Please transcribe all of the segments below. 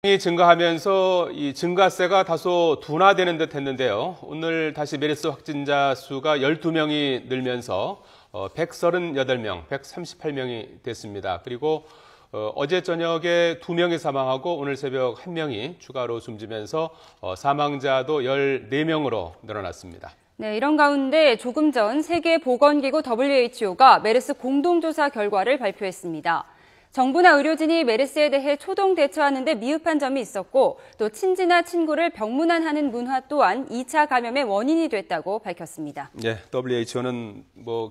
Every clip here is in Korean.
이 증가하면서 이 증가세가 다소 둔화되는 듯 했는데요. 오늘 다시 메르스 확진자 수가 12명이 늘면서 138명, 138명이 됐습니다. 그리고 어제 저녁에 2명이 사망하고 오늘 새벽 1명이 추가로 숨지면서 사망자도 14명으로 늘어났습니다. 네, 이런 가운데 조금 전 세계보건기구 WHO가 메르스 공동조사 결과를 발표했습니다. 정부나 의료진이 메르스에 대해 초동 대처하는 데 미흡한 점이 있었고 또 친지나 친구를 병문안하는 문화 또한 2차 감염의 원인이 됐다고 밝혔습니다. 네, WHO는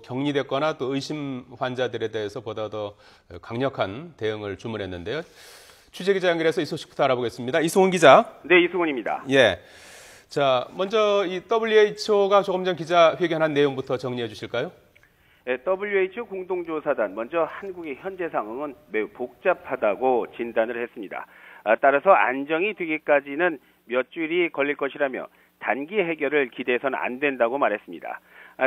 격리됐거나 또 의심 환자들에 대해서 보다 더 강력한 대응을 주문했는데요. 취재기자 연결해서 이 소식부터 알아보겠습니다. 이승훈 기자. 네, 이승훈입니다. 예. 자, 먼저 이 WHO가 조금 전 기자회견한 내용부터 정리해 주실까요? WHO 공동조사단 먼저 한국의 현재 상황은 매우 복잡하다고 진단을 했습니다. 따라서 안정이 되기까지는 몇 주일이 걸릴 것이라며 단기 해결을 기대해서는 안 된다고 말했습니다.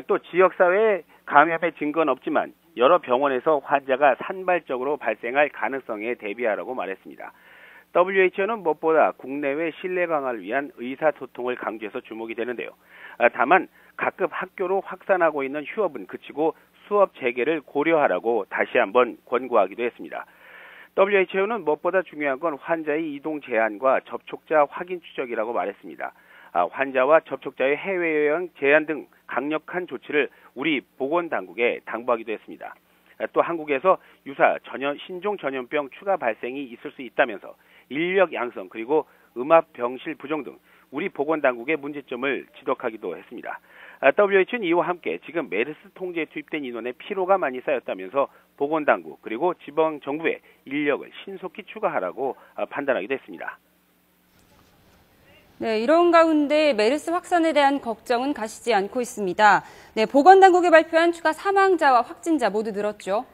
또 지역사회에 감염의 증거는 없지만 여러 병원에서 환자가 산발적으로 발생할 가능성에 대비하라고 말했습니다. WHO는 무엇보다 국내외 신뢰 강화를 위한 의사소통을 강조해서 주목이 되는데요. 다만 각급 학교로 확산하고 있는 휴업은 그치고 수업 재개를 고려하라고 다시 한번 권고하기도 했습니다. WHO는 무엇보다 중요한 건 환자의 이동 제한과 접촉자 확인 추적이라고 말했습니다. 환자와 접촉자의 해외여행 제한 등 강력한 조치를 우리 보건당국에 당부하기도 했습니다. 또 한국에서 유사 신종 전염병 추가 발생이 있을 수 있다면서 인력 양성 그리고 음압 병실 부족 등 우리 보건당국의 문제점을 지적하기도 했습니다. WHO는 이와 함께 지금 메르스 통제에 투입된 인원의 피로가 많이 쌓였다면서 보건당국 그리고 지방정부에 인력을 신속히 추가하라고 판단하기도 했습니다. 네, 이런 가운데 메르스 확산에 대한 걱정은 가시지 않고 있습니다. 네, 보건당국이 발표한 추가 사망자와 확진자 모두 늘었죠.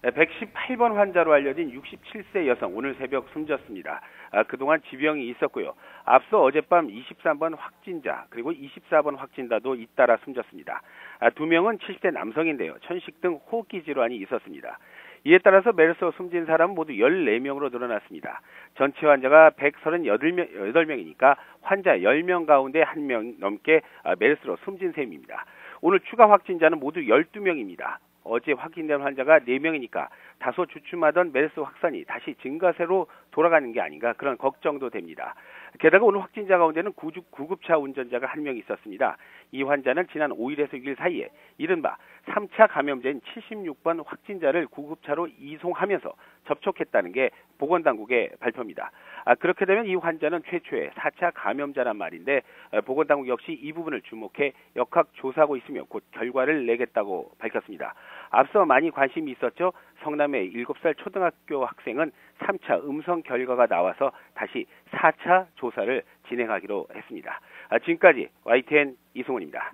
118번 환자로 알려진 67세 여성 오늘 새벽 숨졌습니다. 그동안 지병이 있었고요. 앞서 어젯밤 23번 확진자 그리고 24번 확진자도 잇따라 숨졌습니다. 2명은 70대 남성인데요. 천식 등 호흡기 질환이 있었습니다. 이에 따라서 메르스로 숨진 사람은 모두 14명으로 늘어났습니다. 전체 환자가 138명이니까 환자 10명 가운데 1명 넘게 메르스로 숨진 셈입니다. 오늘 추가 확진자는 모두 12명입니다. 어제 확진된 환자가 4명이니까 다소 주춤하던 메르스 확산이 다시 증가세로 돌아가는 게 아닌가 그런 걱정도 됩니다. 게다가 오늘 확진자 가운데는 구급차 운전자가 1명 있었습니다. 이 환자는 지난 5일에서 6일 사이에 이른바 3차 감염자인 76번 확진자를 구급차로 이송하면서 접촉했다는 게 보건당국의 발표입니다. 그렇게 되면 이 환자는 최초의 4차 감염자란 말인데 보건당국 역시 이 부분을 주목해 역학 조사하고 있으며 곧 결과를 내겠다고 밝혔습니다. 앞서 많이 관심이 있었죠. 성남의 7살 초등학교 학생은 3차 음성 결과가 나와서 다시 4차 조사를 진행하기로 했습니다. 지금까지 YTN 이승훈입니다.